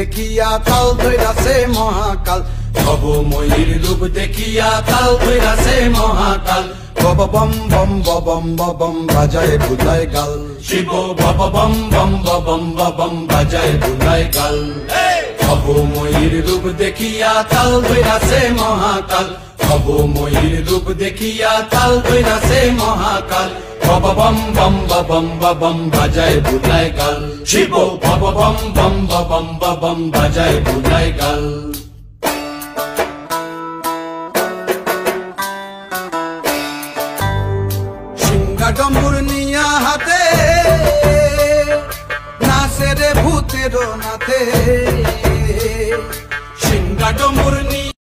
দেখিয়া কাল ধৈরাছে মহাকাল, ভবময়ীর রূপ দেখিয়া কাল ধৈরাছে মহাকাল। বব বম বম বম বম বাজায় বুলায় গাল, শিব বব বম বম বম বম বাজায় বুলায় গাল। ভবময়ীর রূপ দেখিয়া কাল ধৈরাছে মহাকাল, ভবময়ীর রূপ দেখিয়া কাল ধৈরাছে মহাকাল। বব বম বম বম বাজায় বুলায় গাল, শিব বব বম বম বম বাজায় বুলায় গাল। ডম্বুর নিয়া হাতে নাচে রে ভূতের নাথে, সিংহা ডম্বুর নিয়া